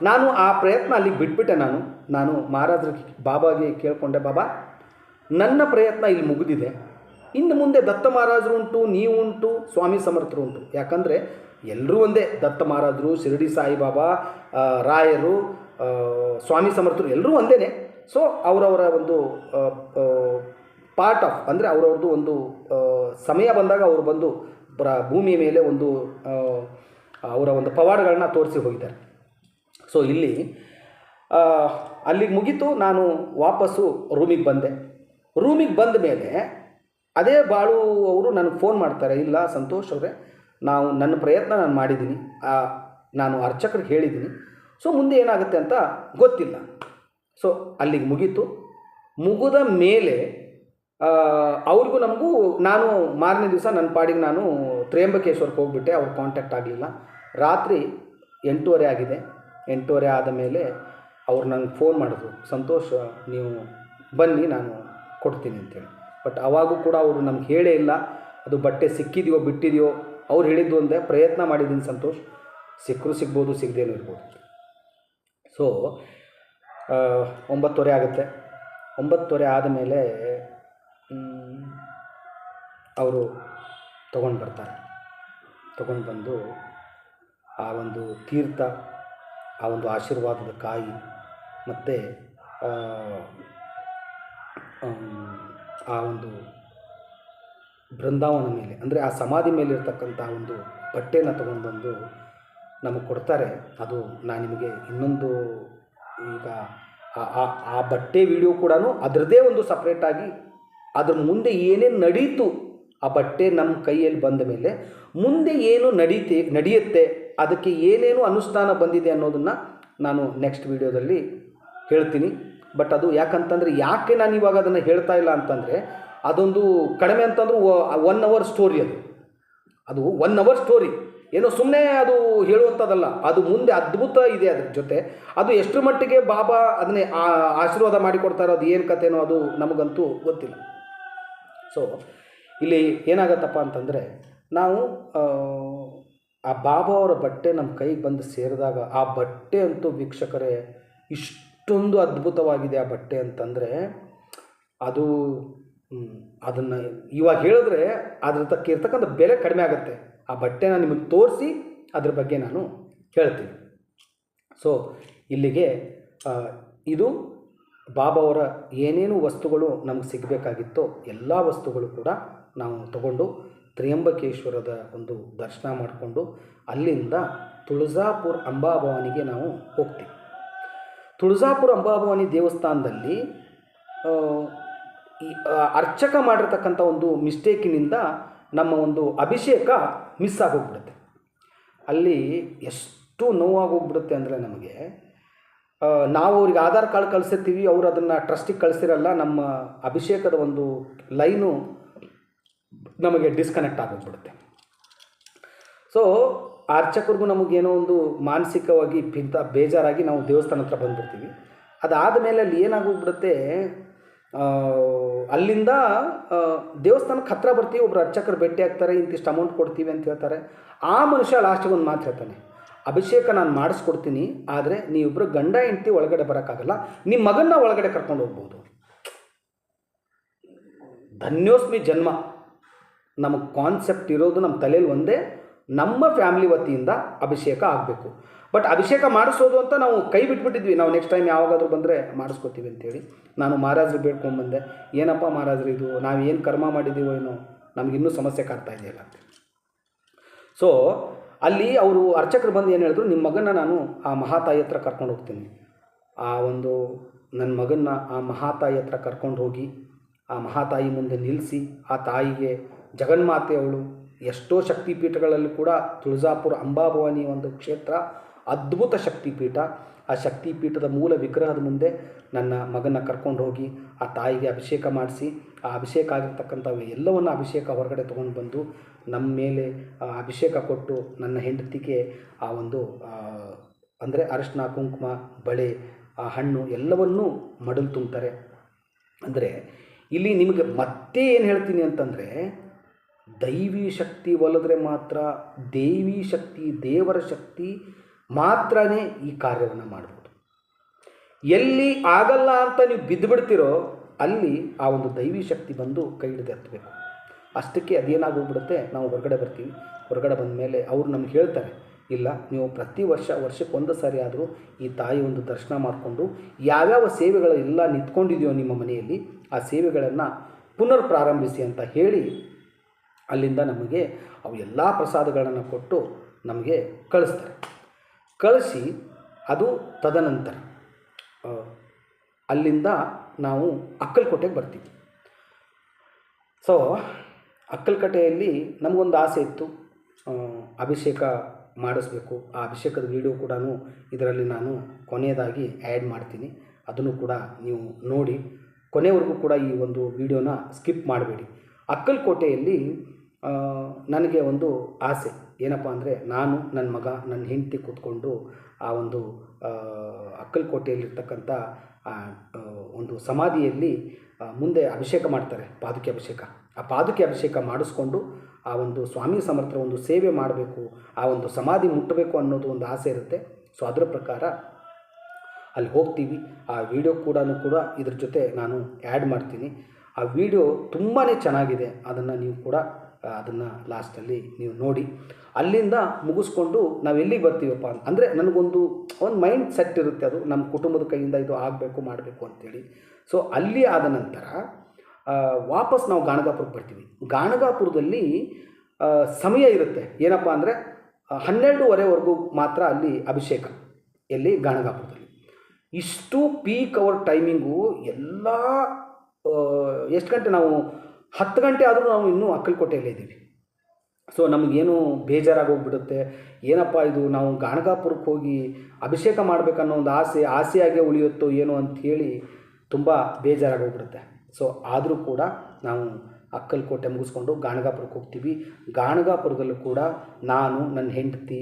ನಾನು ಆ ಪ್ರಯತ್ನ ಅಲ್ಲಿಗೆ ಬಿಟ್ಬಿಟ್ಟೆ. ನಾನು ಮಹಾರಾಜರಿಗೆ, ಬಾಬಾಗೆ ಕೇಳಿಕೊಂಡೆ, ಬಾಬಾ ನನ್ನ ಪ್ರಯತ್ನ ಇಲ್ಲಿ ಮುಗಿದಿದೆ, ಇನ್ನು ಮುಂದೆ ದತ್ತ ಮಹಾರಾಜರು ಉಂಟು, ನೀವು ಉಂಟು, ಸ್ವಾಮಿ ಸಮರ್ಥರು ಉಂಟು. ಯಾಕಂದರೆ ಎಲ್ಲರೂ ಒಂದೇ, ದತ್ತ ಮಹಾರಾಜರು, ಶಿರಡಿ ಸಾಯಿಬಾಬಾ, ರಾಯರು, ಸ್ವಾಮಿ ಸಮರ್ಥರು ಎಲ್ಲರೂ ಒಂದೇ. ಸೊ ಅವರವರ ಒಂದು ಪಾರ್ಟ್ ಆಫ್, ಅಂದರೆ ಅವರವ್ರದ್ದು ಒಂದು ಸಮಯ ಬಂದಾಗ ಅವರು ಬಂದು ಭೂಮಿಯ ಮೇಲೆ ಒಂದು ಅವರ ಒಂದು ಪವಾಡಗಳನ್ನ ತೋರಿಸಿ ಹೋಗಿದ್ದಾರೆ. ಸೊ ಇಲ್ಲಿ ಅಲ್ಲಿಗೆ ಮುಗೀತು. ನಾನು ವಾಪಸ್ಸು ರೂಮಿಗೆ ಬಂದೆ. ರೂಮಿಗೆ ಬಂದ ಮೇಲೆ ಅದೇ ಬಾಳು ಅವರು ನನಗೆ ಫೋನ್ ಮಾಡ್ತಾರೆ, ಇಲ್ಲ ಸಂತೋಷ್ ಅವರೇ, ನನ್ನ ಪ್ರಯತ್ನ ನಾನು ಮಾಡಿದ್ದೀನಿ, ನಾನು ಅರ್ಚಕರಿಗೆ ಹೇಳಿದ್ದೀನಿ, ಸೊ ಮುಂದೆ ಏನಾಗುತ್ತೆ ಅಂತ ಗೊತ್ತಿಲ್ಲ. ಸೊ ಅಲ್ಲಿಗೆ ಮುಗೀತು. ಮುಗಿದ ಮೇಲೆ ಅವ್ರಿಗೂ ನಮಗೂ, ನಾನು ಮಾರನೇ ದಿವಸ ನನ್ನ ಪಾಡಿಗೆ ನಾನು ತ್ರ್ಯಂಬಕೇಶ್ವರಕ್ಕೆ ಹೋಗ್ಬಿಟ್ಟೆ. ಅವ್ರು ಕಾಂಟ್ಯಾಕ್ಟ್ ಆಗಲಿಲ್ಲ. ರಾತ್ರಿ 8:30 ಆಗಿದೆ. 8:30 ಆದ ಮೇಲೆ ಅವ್ರು ನನಗೆ ಫೋನ್ ಮಾಡಿದ್ರು, ಸಂತೋಷ್ ನೀವು ಬನ್ನಿ, ನಾನು ಕೊಡ್ತೀನಿ ಅಂತೇಳಿ. ಬಟ್ ಆವಾಗೂ ಕೂಡ ಅವರು ನಮ್ಗೆ ಹೇಳೇ ಇಲ್ಲ ಅದು ಬಟ್ಟೆ ಸಿಕ್ಕಿದೆಯೋ ಬಿಟ್ಟಿದೆಯೋ. ಅವ್ರು ಹೇಳಿದ್ದು ಒಂದೇ, ಪ್ರಯತ್ನ ಮಾಡಿದ್ದೀನಿ ಸಂತೋಷ್, ಸಿಕ್ಕರೂ ಸಿಗ್ಬೋದು, ಸಿಗದೇನೂ ಇರ್ಬೋದು. ಸೊ 9:30 ಆಗುತ್ತೆ. 9:30 ಆದಮೇಲೆ ಅವರು ತೊಗೊಂಡು ಬರ್ತಾರೆ. ತೊಗೊಂಡು ಬಂದು ಆ ಒಂದು ತೀರ್ಥ, ಆ ಒಂದು ಆಶೀರ್ವಾದದ ಕಾಯಿ ಮತ್ತು ಆ ಒಂದು ಬೃಂದಾವನ ಮೇಲೆ, ಅಂದರೆ ಆ ಸಮಾಧಿ ಮೇಲೆ ಇರ್ತಕ್ಕಂಥ ಒಂದು ಬಟ್ಟೆನ ತೊಗೊಂಡು ಬಂದು ನಮಗೆ ಕೊಡ್ತಾರೆ. ಅದು ನಾನು ನಿಮಗೆ ಇನ್ನೊಂದು, ಈಗ ಆ ಬಟ್ಟೆ ವಿಡಿಯೋ ಕೂಡ ಅದರದ್ದೇ ಒಂದು ಸಪ್ರೇಟಾಗಿ, ಅದ್ರ ಮುಂದೆ ಏನೇನು ನಡೀತು, ಆ ಬಟ್ಟೆ ನಮ್ಮ ಕೈಯಲ್ಲಿ ಬಂದ ಮೇಲೆ ಮುಂದೆ ಏನು ನಡೆಯುತ್ತೆ, ಅದಕ್ಕೆ ಏನೇನು ಅನುಷ್ಠಾನ ಬಂದಿದೆ ಅನ್ನೋದನ್ನು ನಾನು ನೆಕ್ಸ್ಟ್ ವಿಡಿಯೋದಲ್ಲಿ ಹೇಳ್ತೀನಿ. ಬಟ್ ಅದು ಯಾಕಂತಂದರೆ, ಯಾಕೆ ನಾನು ಇವಾಗ ಅದನ್ನು ಹೇಳ್ತಾ ಇಲ್ಲ ಅಂತಂದರೆ, ಅದೊಂದು ಕಡಿಮೆ ಅಂತಂದ್ರೂ 1 hour ಸ್ಟೋರಿ. ಅದು 1 hour ಸ್ಟೋರಿ, ಏನೋ ಸುಮ್ಮನೆ ಅದು ಹೇಳುವಂಥದ್ದಲ್ಲ. ಅದು ಮುಂದೆ ಅದ್ಭುತ ಇದೆ ಅದ್ರ ಜೊತೆ. ಅದು ಎಷ್ಟು ಮಟ್ಟಿಗೆ ಬಾಬಾ ಅದನ್ನೇ ಆಶೀರ್ವಾದ ಮಾಡಿಕೊಡ್ತಾರೋ, ಅದು ಏನು ಕಥೆನೋ ಅದು ನಮಗಂತೂ ಗೊತ್ತಿಲ್ಲ. ಸೊ ಇಲ್ಲಿ ಏನಾಗತ್ತಪ್ಪ ಅಂತಂದರೆ, ನಾವು ಆ ಬಾಬಾ ಅವರ ಬಟ್ಟೆ ನಮ್ಮ ಕೈಗೆ ಬಂದು ಸೇರಿದಾಗ, ಆ ಬಟ್ಟೆ ಅಂತೂ ವೀಕ್ಷಕರೇ ಇಷ್ಟೊಂದು ಅದ್ಭುತವಾಗಿದೆ. ಆ ಬಟ್ಟೆ ಅಂತಂದರೆ ಅದನ್ನು ಇವಾಗ ಹೇಳಿದ್ರೆ ಅದ್ರ ಇರ್ತಕ್ಕಂಥ ಬೆಲೆ ಕಡಿಮೆ ಆಗುತ್ತೆ. ಆ ಬಟ್ಟೆನ ನಿಮಗೆ ತೋರಿಸಿ ಅದ್ರ ಬಗ್ಗೆ ನಾನು ಹೇಳ್ತೀನಿ. ಸೊ ಇಲ್ಲಿಗೆ ಇದು ಬಾಬಾ ಅವರ ಏನೇನು ವಸ್ತುಗಳು ನಮಗೆ ಸಿಗಬೇಕಾಗಿತ್ತೋ ಎಲ್ಲ ವಸ್ತುಗಳು ಕೂಡ ನಾವು ತಗೊಂಡು ತ್ರ್ಯಂಬಕೇಶ್ವರದ ಒಂದು ದರ್ಶನ ಮಾಡಿಕೊಂಡು ಅಲ್ಲಿಂದ ತುಳಜಾಪುರ ಅಂಬಾಭವಾನಿಗೆ ನಾವು ಹೋಗ್ತೀವಿ. ತುಳಜಾಪುರ ಅಂಬಾಭವಾನಿ ದೇವಸ್ಥಾನದಲ್ಲಿ ಈ ಅರ್ಚಕ ಮಾಡಿರ್ತಕ್ಕಂಥ ಒಂದು ಮಿಸ್ಟೇಕಿನಿಂದ ನಮ್ಮ ಒಂದು ಅಭಿಷೇಕ ಮಿಸ್ ಆಗೋಗ್ಬಿಡುತ್ತೆ. ಅಲ್ಲಿ ಎಷ್ಟು ನೋವಾಗೋಗ್ಬಿಡುತ್ತೆ ಅಂದರೆ ನಮಗೆ, ನಾವು ಅವ್ರಿಗೆ ಆಧಾರ್ ಕಾರ್ಡ್ ಕಳಿಸಿರ್ತೀವಿ, ಅವರು ಅದನ್ನು ಟ್ರಸ್ಟಿಗೆ ಕಳಿಸಿರಲ್ಲ, ನಮ್ಮ ಅಭಿಷೇಕದ ಒಂದು ಲೈನು ನಮಗೆ ಡಿಸ್ಕನೆಕ್ಟ್ ಆಗೋಗ್ಬಿಡುತ್ತೆ. ಸೊ ಅರ್ಚಕರಿಗೂ ನಮಗೇನೋ ಒಂದು ಮಾನಸಿಕವಾಗಿ ಬೇಜಾರಾಗಿ ನಾವು ದೇವಸ್ಥಾನ ಹತ್ರ ಬಂದುಬಿಡ್ತೀವಿ. ಅದಾದ ಮೇಲೆ ಅಲ್ಲಿ ಏನಾಗೋಗ್ಬಿಡುತ್ತೆ, ಅಲ್ಲಿಂದ ದೇವಸ್ಥಾನಕ್ಕೆ ಹತ್ತಿರ ಬರ್ತೀವಿ, ಒಬ್ಬರು ಅರ್ಚಕರು ಭೇಟಿ ಆಗ್ತಾರೆ, ಇಂತಿಷ್ಟು ಅಮೌಂಟ್ ಕೊಡ್ತೀವಿ ಅಂತ ಹೇಳ್ತಾರೆ. ಆ ಮನುಷ್ಯ ಲಾಸ್ಟಿಗೆ ಒಂದು ಮಾತು ಹೇಳ್ತಾನೆ, ಅಭಿಷೇಕ ನಾನು ಮಾಡಿಸ್ಕೊಡ್ತೀನಿ, ಆದರೆ ನೀವಿಬ್ಬರು ಗಂಡ ಹೆಂಡತಿ ಒಳಗಡೆ ಬರೋಕ್ಕಾಗಲ್ಲ, ನಿಮ್ಮ ಮಗನ್ನ ಒಳಗಡೆ ಕರ್ಕೊಂಡು ಹೋಗ್ಬೋದು. ಧನ್ಯೋಸ್ಮಿ ಜನ್ಮ. ನಮಗೆ ಕಾನ್ಸೆಪ್ಟ್ ಇರೋದು ನಮ್ಮ ತಲೆಯಲ್ಲಿ ಒಂದೇ, ನಮ್ಮ ಫ್ಯಾಮಿಲಿ ವತಿಯಿಂದ ಅಭಿಷೇಕ ಆಗಬೇಕು. ಬಟ್ ಅಭಿಷೇಕ ಮಾಡಿಸೋದು ಅಂತ ನಾವು ಕೈ ಬಿಟ್ಬಿಟ್ಟಿದ್ವಿ. ನಾವು ನೆಕ್ಸ್ಟ್ ಟೈಮ್ ಯಾವಾಗಾದರೂ ಬಂದರೆ ಮಾಡಿಸ್ಕೊತೀವಿ ಅಂತೇಳಿ ನಾನು ಮಹಾರಾಜರು ಬೇಡ್ಕೊಂಡ್ಬಂದೆ. ಏನಪ್ಪ ಮಹಾರಾಜರು ಇದು, ನಾವು ಏನು ಕರ್ಮ ಮಾಡಿದ್ದೀವೋ ಏನೋ, ನಮಗಿನ್ನೂ ಸಮಸ್ಯೆ ಕಾಡ್ತಾ ಇದೆಯಲ್ಲ ಅಂತ. ಸೊ ಅಲ್ಲಿ ಅವರು ಅರ್ಚಕರು ಬಂದು ಏನು ಹೇಳಿದ್ರು, ನಿಮ್ಮ ಮಗನ ನಾನು ಆ ಮಹಾತಾಯಿ ಹತ್ರ ಕರ್ಕೊಂಡು ಹೋಗ್ತೀನಿ. ಆ ಒಂದು ನನ್ನ ಮಗನ್ನ ಆ ಮಹಾತಾಯಿ ಹತ್ರ ಕರ್ಕೊಂಡು ಹೋಗಿ ಆ ಮಹಾತಾಯಿ ಮುಂದೆ ನಿಲ್ಲಿಸಿ, ಆ ತಾಯಿಗೆ ಜಗನ್ಮಾತೆ ಅವಳು, ಎಷ್ಟೋ ಶಕ್ತಿಪೀಠಗಳಲ್ಲಿ ಕೂಡ ತುಳಜಾಪುರ ಅಂಬಾಭವಾನಿ ಒಂದು ಕ್ಷೇತ್ರ ಅದ್ಭುತ ಶಕ್ತಿಪೀಠ. ಆ ಶಕ್ತಿಪೀಠದ ಮೂಲ ವಿಗ್ರಹದ ಮುಂದೆ ನನ್ನ ಮಗನ ಕರ್ಕೊಂಡು ಹೋಗಿ ಆ ತಾಯಿಗೆ ಅಭಿಷೇಕ ಮಾಡಿಸಿ, ಆ ಅಭಿಷೇಕ ಆಗಿರ್ತಕ್ಕಂಥವು ಎಲ್ಲವನ್ನು ಅಭಿಷೇಕ ಹೊರಗಡೆ ತೊಗೊಂಡು ಬಂದು ನಮ್ಮ ಮೇಲೆ ಅಭಿಷೇಕ ಕೊಟ್ಟು ನನ್ನ ಹೆಂಡತಿಗೆ ಆ ಒಂದು ಅಂದರೆ ಅರಿಶಿನ ಕುಂಕುಮ ಬಳೆ ಆ ಹಣ್ಣು ಎಲ್ಲವನ್ನೂ ಮಡಲು ತುಂಬ್ತಾರೆ. ಅಂದರೆ ಇಲ್ಲಿ ನಿಮಗೆ ಮತ್ತೆ ಏನು ಹೇಳ್ತೀನಿ ಅಂತಂದರೆ, ದೈವಿ ಶಕ್ತಿ ಒಲಿದ್ರೆ ಮಾತ್ರ, ದೇವಿ ಶಕ್ತಿ ದೇವರ ಶಕ್ತಿ ಮಾತ್ರನೇ ಈ ಕಾರ್ಯವನ್ನು ಮಾಡ್ಬೋದು. ಎಲ್ಲಿ ಆಗಲ್ಲ ಅಂತ ನೀವು ಬಿದ್ದುಬಿಡ್ತೀರೋ ಅಲ್ಲಿ ಆ ಒಂದು ದೈವಿ ಶಕ್ತಿ ಬಂದು ಕೈ ಹಿಡಿದು ಎತ್ತಬೇಕು. ಅಷ್ಟಕ್ಕೆ ಅದೇನಾಗೋಗ್ಬಿಡುತ್ತೆ, ನಾವು ಹೊರಗಡೆ ಬರ್ತೀವಿ. ಹೊರಗಡೆ ಬಂದ ಮೇಲೆ ಅವರು ನಮ್ಗೆ ಹೇಳ್ತಾರೆ, ಇಲ್ಲ ನೀವು ಪ್ರತಿ ವರ್ಷಕ್ಕೆ ಒಂದು ಸಾರಿ ಆದರೂ ಈ ತಾಯಿ ಒಂದು ದರ್ಶನ ಮಾಡಿಕೊಂಡು ಯಾವ್ಯಾವ ಸೇವೆಗಳು ಎಲ್ಲ ನಿಂತ್ಕೊಂಡಿದೆಯೋ ನಿಮ್ಮ ಮನೆಯಲ್ಲಿ ಆ ಸೇವೆಗಳನ್ನು ಪುನರ್ ಪ್ರಾರಂಭಿಸಿ ಅಂತ ಹೇಳಿ ಅಲ್ಲಿಂದ ನಮಗೆ ಅವು ಎಲ್ಲ ಪ್ರಸಾದಗಳನ್ನು ಕೊಟ್ಟು ನಮಗೆ ಕಳಿಸ್ತಾರೆ. ಕಳಿಸಿ ಅದು ತದನಂತರ ಅಲ್ಲಿಂದ ನಾವು ಅಕ್ಕಲಕೋಟೆಗೆ ಬರ್ತೀವಿ. ಸೊ ಅಕ್ಕಲಕೋಟೆಯಲ್ಲಿ ನಮಗೊಂದು ಆಸೆ ಇತ್ತು, ಅಭಿಷೇಕ ಮಾಡಿಸ್ಬೇಕು. ಆ ಅಭಿಷೇಕದ ವಿಡಿಯೋ ಕೂಡ ಇದರಲ್ಲಿ ನಾನು ಕೊನೆಯದಾಗಿ ಆ್ಯಡ್ ಮಾಡ್ತೀನಿ, ಅದನ್ನು ಕೂಡ ನೀವು ನೋಡಿ. ಕೊನೆವರೆಗೂ ಕೂಡ ಈ ಒಂದು ವಿಡಿಯೋನ ಸ್ಕಿಪ್ ಮಾಡಬೇಡಿ. ಅಕ್ಕಲಕೋಟೆಯಲ್ಲಿ ನನಗೆ ಒಂದು ಆಸೆ ಏನಪ್ಪ ಅಂದರೆ, ನಾನು ನನ್ನ ಮಗ ನನ್ನ ಹೆಂಡತಿ ಕೂತ್ಕೊಂಡು ಆ ಒಂದು ಅಕ್ಕಲಕೋಟೆಯಲ್ಲಿರ್ತಕ್ಕಂಥ ಒಂದು ಸಮಾಧಿಯಲ್ಲಿ ಮುಂದೆ ಅಭಿಷೇಕ ಮಾಡ್ತಾರೆ, ಪಾದುಕೆ ಅಭಿಷೇಕ. ಆ ಪಾದುಕೆ ಅಭಿಷೇಕ ಮಾಡಿಸ್ಕೊಂಡು ಆ ಒಂದು ಸ್ವಾಮಿ ಸಮರ್ಥರ ಒಂದು ಸೇವೆ ಮಾಡಬೇಕು, ಆ ಒಂದು ಸಮಾಧಿ ಮುಟ್ಟಬೇಕು ಅನ್ನೋದು ಒಂದು ಆಸೆ ಇರುತ್ತೆ. ಸೊ ಅದರ ಪ್ರಕಾರ ಅಲ್ಲಿ ಹೋಗ್ತೀವಿ. ಆ ವಿಡಿಯೋ ಕೂಡ ಇದ್ರ ಜೊತೆ ನಾನು ಆ್ಯಡ್ ಮಾಡ್ತೀನಿ. ಆ ವಿಡಿಯೋ ತುಂಬಾ ಚೆನ್ನಾಗಿದೆ, ಅದನ್ನು ನೀವು ಕೂಡ ಅದನ್ನು ಲಾಸ್ಟಲ್ಲಿ ನೀವು ನೋಡಿ. ಅಲ್ಲಿಂದ ಮುಗಿಸ್ಕೊಂಡು ನಾವು ಎಲ್ಲಿಗೆ ಬರ್ತೀವಪ್ಪ ಅಂದರೆ, ನನಗೊಂದು ಮೈಂಡ್ ಸೆಟ್ ಇರುತ್ತೆ, ಅದು ನಮ್ಮ ಕುಟುಂಬದ ಕೈಯಿಂದ ಇದು ಆಗಬೇಕು ಮಾಡಬೇಕು ಅಂಥೇಳಿ. ಸೊ ಅಲ್ಲಿ ಆದ ನಂತರ ವಾಪಸ್ ನಾವು ಗಾಣಗಾಪುರಕ್ಕೆ ಬರ್ತೀವಿ. ಗಾಣಗಾಪುರದಲ್ಲಿ ಸಮಯ ಇರುತ್ತೆ, ಏನಪ್ಪ ಅಂದರೆ 12:30ವರೆಗೂ ಮಾತ್ರ ಅಲ್ಲಿ ಅಭಿಷೇಕ, ಎಲ್ಲಿ ಗಾಣಗಾಪುರದಲ್ಲಿ. ಇಷ್ಟು ಪೀಕ್ ಅವರ್ ಟೈಮಿಂಗು ಎಲ್ಲ ಎಷ್ಟು ಗಂಟೆ, ನಾವು 10 ಗಂಟೆ ಆದರೂ ನಾವು ಇನ್ನೂ ಅಕ್ಕಲಕೋಟೆಯಲ್ಲೇ ಇದ್ದೀವಿ. ಸೊ ನಮಗೇನು ಬೇಜಾರಾಗೋಗ್ಬಿಡುತ್ತೆ, ಏನಪ್ಪ ಇದು, ನಾವು ಗಾಣಗಾಪುರಕ್ಕೆ ಹೋಗಿ ಅಭಿಷೇಕ ಮಾಡಬೇಕನ್ನೋ ಒಂದು ಆಸೆಯಾಗೇ ಉಳಿಯುತ್ತೋ ಏನೋ ಅಂಥೇಳಿ ತುಂಬ ಬೇಜಾರಾಗೋಗ್ಬಿಡುತ್ತೆ. ಸೊ ಆದರೂ ಕೂಡ ನಾವು ಅಕ್ಕಲಕೋಟೆ ಮುಗಿಸ್ಕೊಂಡು ಗಾಣಗಾಪುರಕ್ಕೆ ಹೋಗ್ತೀವಿ. ಗಾಣಗಾಪುರದಲ್ಲೂ ಕೂಡ ನಾನು ನನ್ನ ಹೆಂಡತಿ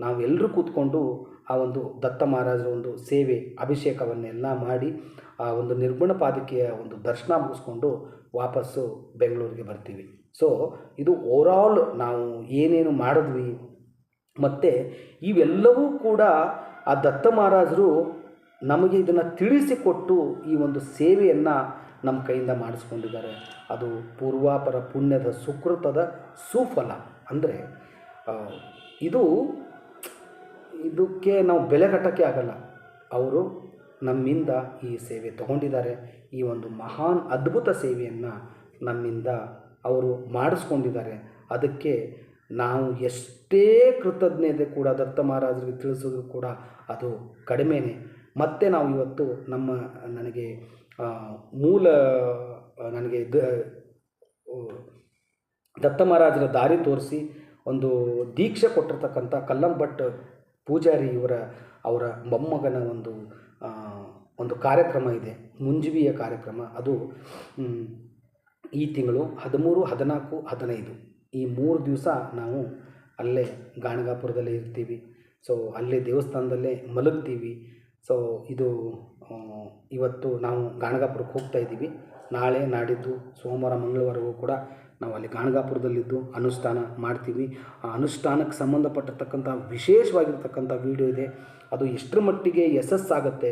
ನಾವೆಲ್ಲರೂ ಕೂತ್ಕೊಂಡು ಆ ಒಂದು ದತ್ತ ಮಹಾರಾಜರ ಒಂದು ಸೇವೆ ಅಭಿಷೇಕವನ್ನೆಲ್ಲ ಮಾಡಿ ಆ ಒಂದು ನಿರ್ಗುಣ ಪಾದುಕೆಯ ಒಂದು ದರ್ಶನ ಮುಗಿಸ್ಕೊಂಡು ವಾಪಸ್ಸು ಬೆಂಗಳೂರಿಗೆ ಬರ್ತೀವಿ. ಸೊ ಇದು ಓವರಾಲ್ ನಾವು ಏನೇನು ಮಾಡಿದ್ವಿ, ಮತ್ತು ಇವೆಲ್ಲವೂ ಕೂಡ ಆ ದತ್ತ ಮಹಾರಾಜರು ನಮಗೆ ಇದನ್ನು ತಿಳಿಸಿಕೊಟ್ಟು ಈ ಒಂದು ಸೇವೆಯನ್ನು ನಮ್ಮ ಕೈಯಿಂದ ಮಾಡಿಸ್ಕೊಂಡಿದ್ದಾರೆ. ಅದು ಪೂರ್ವಾಪರ ಪುಣ್ಯದ ಸುಕೃತದ ಸುಫಲ. ಅಂದರೆ ಇದಕ್ಕೆ ನಾವು ಬೆಲೆ ಕಟ್ಟೋಕ್ಕೆ ಆಗಲ್ಲ. ಅವರು ನಮ್ಮಿಂದ ಈ ಸೇವೆ ತಗೊಂಡಿದ್ದಾರೆ, ಈ ಒಂದು ಮಹಾನ್ ಅದ್ಭುತ ಸೇವೆಯನ್ನು ನಮ್ಮಿಂದ ಅವರು ಮಾಡಿಸ್ಕೊಂಡಿದ್ದಾರೆ. ಅದಕ್ಕೆ ನಾವು ಎಷ್ಟೇ ಕೃತಜ್ಞತೆ ಕೂಡ ದತ್ತ ಮಹಾರಾಜರಿಗೆ ತಿಳಿಸೋದು ಕೂಡ ಅದು ಕಡಿಮೆನೇ. ಮತ್ತು ನಾವು ಇವತ್ತು ದತ್ತ ಮಹಾರಾಜರ ದಾರಿ ತೋರಿಸಿ ಒಂದು ದೀಕ್ಷೆ ಕೊಟ್ಟಿರ್ತಕ್ಕಂಥ ಕಲ್ಲಂಭಟ್ ಪೂಜಾರಿ ಅವರ ಮೊಮ್ಮಗನ ಒಂದು ಕಾರ್ಯಕ್ರಮ ಇದೆ, ಮುಂಜಿವಿಯ ಕಾರ್ಯಕ್ರಮ. ಅದು ಈ ತಿಂಗಳು 13, 14, 15 ಈ 3 ದಿವಸ ನಾವು ಅಲ್ಲೇ ಗಾಣಗಾಪುರದಲ್ಲೇ ಇರ್ತೀವಿ. ಸೊ ಅಲ್ಲೇ ದೇವಸ್ಥಾನದಲ್ಲೇ ಮಲಗ್ತೀವಿ. ಸೊ ಇದು ಇವತ್ತು ನಾವು ಗಾಣಗಾಪುರಕ್ಕೆ ಹೋಗ್ತಾ ಇದ್ದೀವಿ. ನಾಳೆ ನಾಡಿದ್ದು ಸೋಮವಾರ ಮಂಗಳವಾರವೂ ಕೂಡ ನಾವು ಅಲ್ಲಿ ಗಾಣಗಾಪುರದಲ್ಲಿದ್ದು ಅನುಷ್ಠಾನ ಮಾಡ್ತೀವಿ. ಆ ಅನುಷ್ಠಾನಕ್ಕೆ ಸಂಬಂಧಪಟ್ಟಿರ್ತಕ್ಕಂಥ ವಿಶೇಷವಾಗಿರ್ತಕ್ಕಂಥ ವಿಡಿಯೋ ಇದೆ. ಅದು ಎಷ್ಟರ ಮಟ್ಟಿಗೆ ಯಶಸ್ಸಾಗುತ್ತೆ,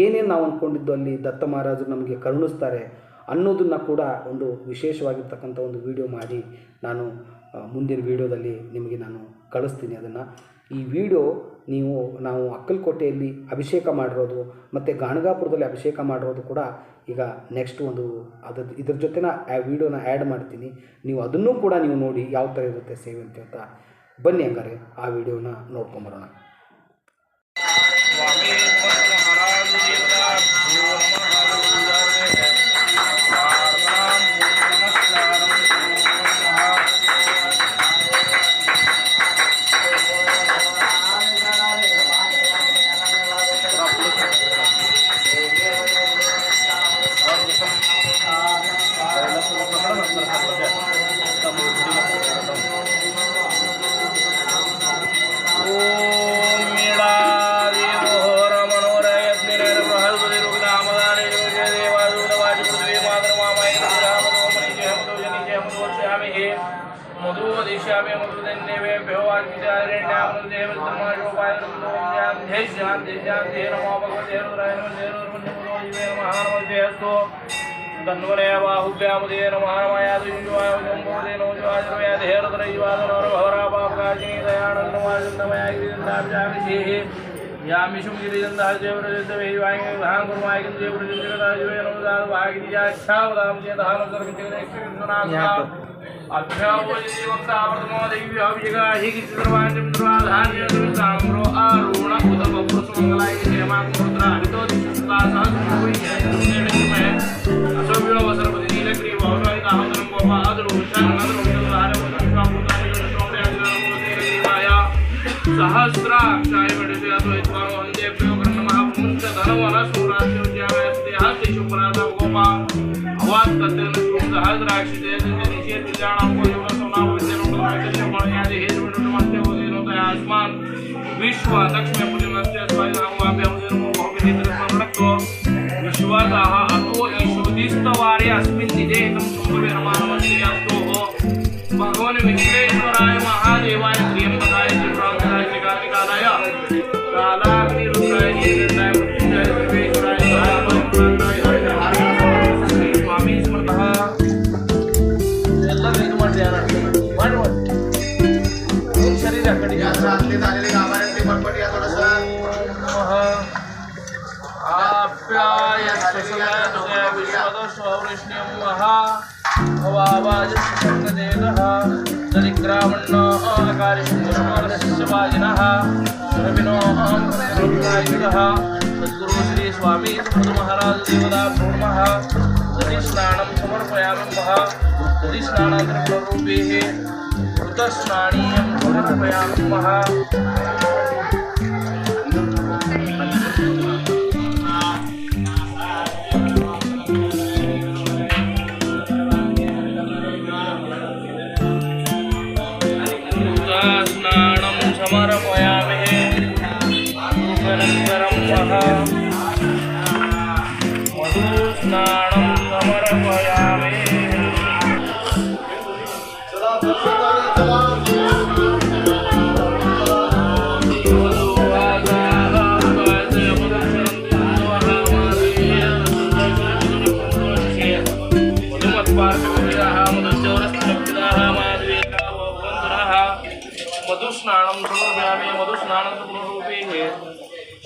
ಏನೇನು ನಾವು ಅಂದ್ಕೊಂಡಿದ್ದು ಅಲ್ಲಿ ದತ್ತ ಮಹಾರಾಜರು ನಮಗೆ ಕರುಣಿಸ್ತಾರೆ ಅನ್ನೋದನ್ನು ಕೂಡ ಒಂದು ವಿಶೇಷವಾಗಿರ್ತಕ್ಕಂಥ ಒಂದು ವಿಡಿಯೋ ಮಾಡಿ ನಾನು ಮುಂದಿನ ವಿಡಿಯೋದಲ್ಲಿ ನಿಮಗೆ ನಾನು ಕಳಿಸ್ತೀನಿ. ಅದನ್ನು ಈ ವಿಡಿಯೋ ನಾವು ಅಕ್ಕಲಕೋಟೆಯಲ್ಲಿ ಅಭಿಷೇಕ ಮಾಡಿರೋದು ಮತ್ತು ಗಾಣಗಾಪುರದಲ್ಲಿ ಅಭಿಷೇಕ ಮಾಡಿರೋದು ಕೂಡ ಈಗ ನೆಕ್ಸ್ಟ್ ಇದ್ರ ಜೊತೆನ ಆ ವಿಡಿಯೋನ ಆ್ಯಡ್ ಮಾಡ್ತೀನಿ. ನೀವು ಅದನ್ನೂ ಕೂಡ ನೀವು ನೋಡಿ ಯಾವ ಥರ ಇರುತ್ತೆ ಸೇವೆ ಅಂತ. ಬನ್ನಿ ಹಂಗಾರೆ ಆ ವಿಡಿಯೋನ ನೋಡ್ಕೊಂಬರೋಣ. तन्वनया बाहुभ्यामुदे नमः नमयादुजुवायुजम्बोदे नोजवाजरयादेहरतरयुवादनोरभवरापापकाजिनी दयानन्दमाजन्दमयागिरिदन्दाभिजाभिषेः यामिषुं गिरिदन्दाजयवरजयवायुभाङ्गुर्वागिरिदेवरजयवागिरिजाच्छावदां अभ्यावोजि वक्तावर्तमो दैव्याभिषेका हि किचिद्रवाञ्चन्द्रवाधान्यसाम्रो आरुण उदपपुरुषमङ्गलाय हेमाकुमुद्रा हितोदिष्टासाधुभूयः असव्योवसरपति नीलग्री भवनादिताहन्दरं गोपादरुषानन्दरुषापूर्णादिगणश्रोमयादिगणमूर्तिरेवाय सहस्राक्षाय वंदेभ्यो कर्णमहापुंस धनवनसूरास्योज्यामस्ते हस्तेषु पुरातः गोपा अवात्ततेन सहस्राक्षिते निषेधिजानां कोयोगसोनावृत्तेनोपदायकशमणयादि हेतुविनुमस्ते उदयनोदयास्मान् विश्व लक्ष्मी पुण्यमस्ते स्वायुनामवाभ्यामुदेनो बहुविधितरस्मरणक्तो विश्वतः अतो ईशोदिस्तवारे अस्मिन् निदेतं शुम्भवीरमानमस्ते अस्तोः भगवान् विघ्नेश्वराय महादेवाय त्र्यम्बकाय त्रिपुरान्तकाय त्रिकालिकालाय कालाग्निरुद्राय नीलकण्ठाय मृत्युञ्जय सर्वेश्वराय स्वामी स्मृतः ಎಲ್ಲ ಇದು ಮಾಡಿ ಮಾಡಿ शरीर कड़ी सद्गुरु श्री स्वामी महाराज देवता नमः दधिस्नानं समर्पयामः दधिस्नानान्तररूपे ऋतस्नानीयं समर्पयामः मधुस्नानं समर्पयामि मधुस्नानं रूपेण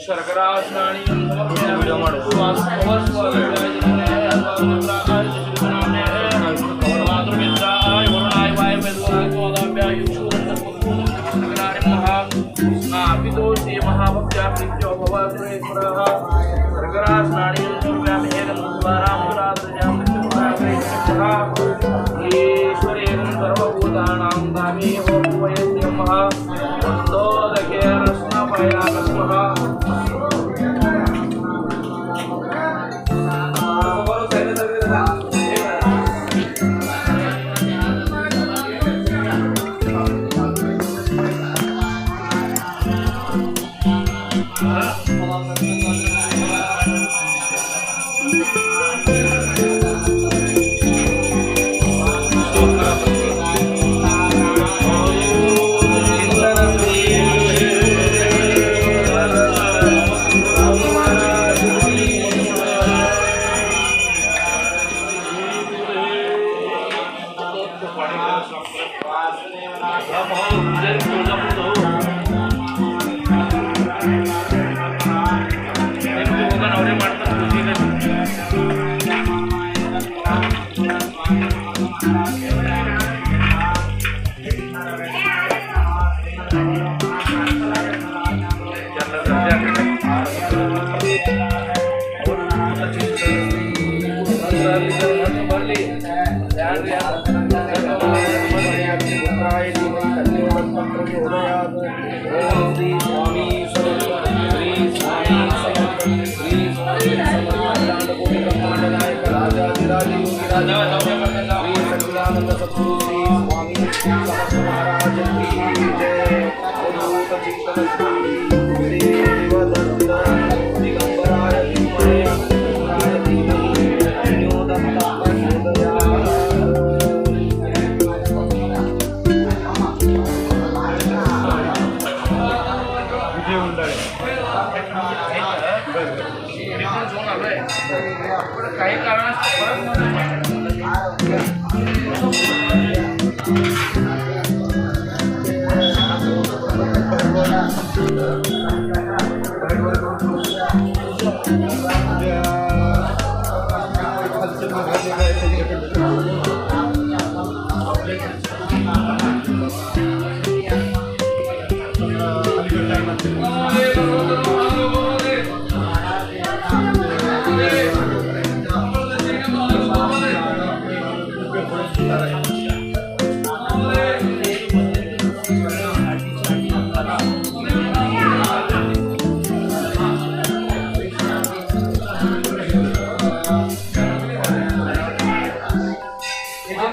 शर्करा स्नानीयं समर्पयामि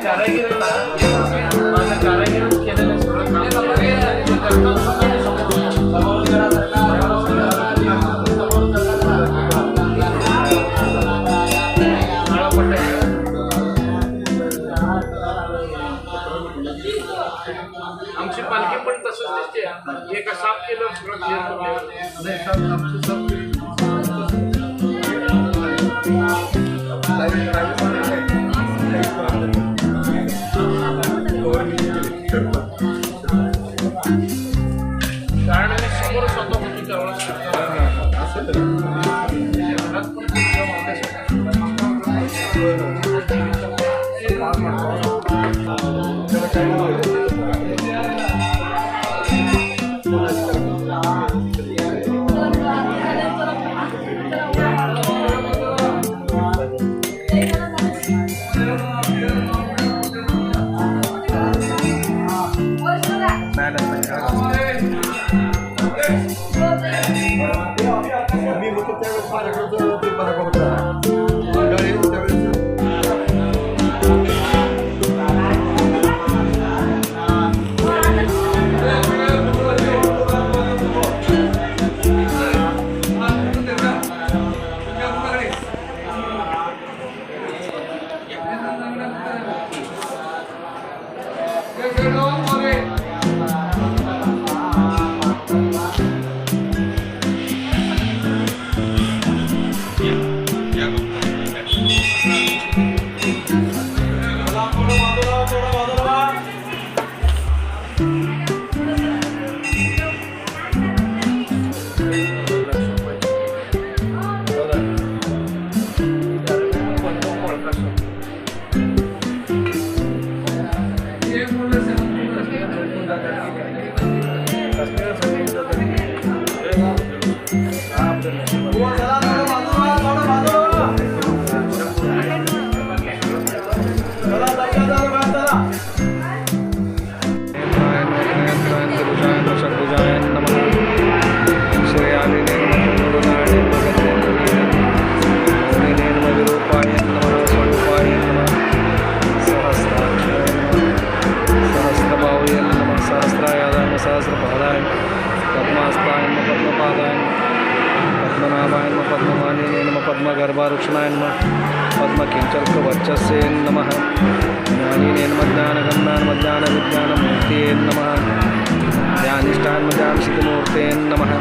काही आमची पालखी पण तसंच दिसते एका साफ केलं सगळं कारण समोर स्वतः होती सहस्रपादाय पद्मास्ताय पद्मपादाय पद्मवाहिने नमः पद्मगर्भारुक्षणाय नमः पद्मकिंचल्कवर्चस्ये नमः ज्ञानिने नमः ज्ञानगन्धानमज्ञानविज्ञानमूर्तये नमः ध्यानिष्ठान्मध्यानसिद्धमूर्तये नमः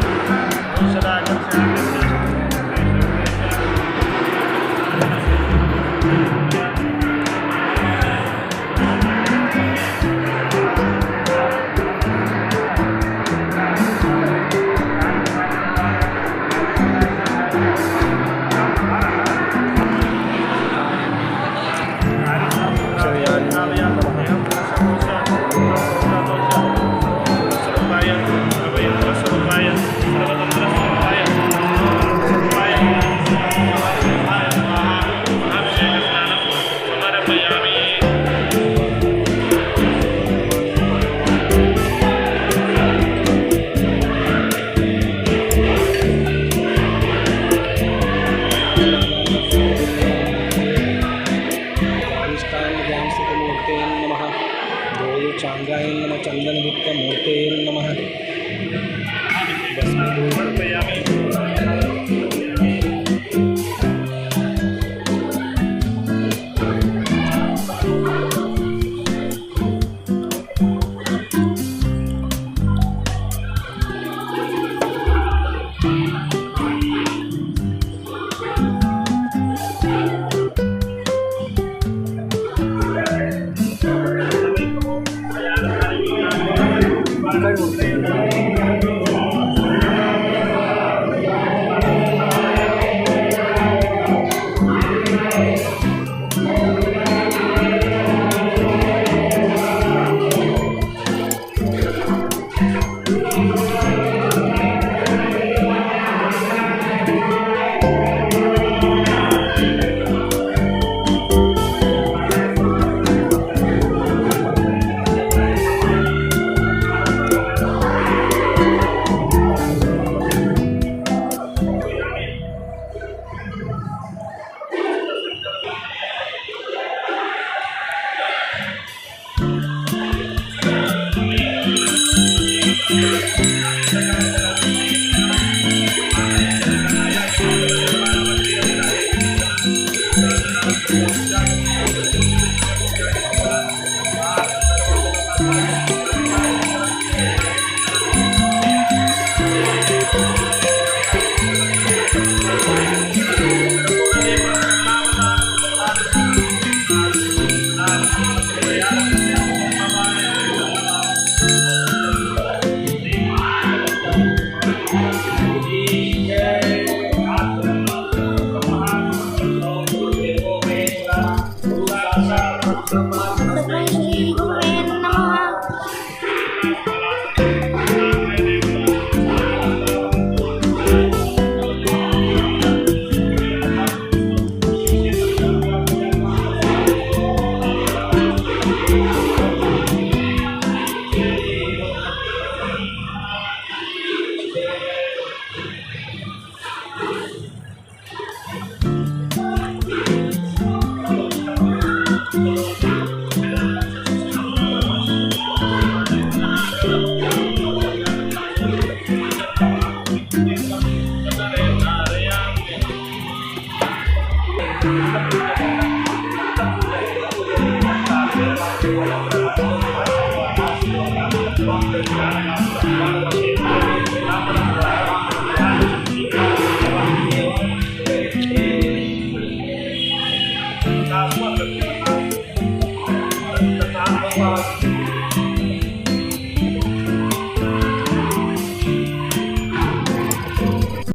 चांगाय नमः चंदनगुप्तमूर्तये नमः Terima kasih.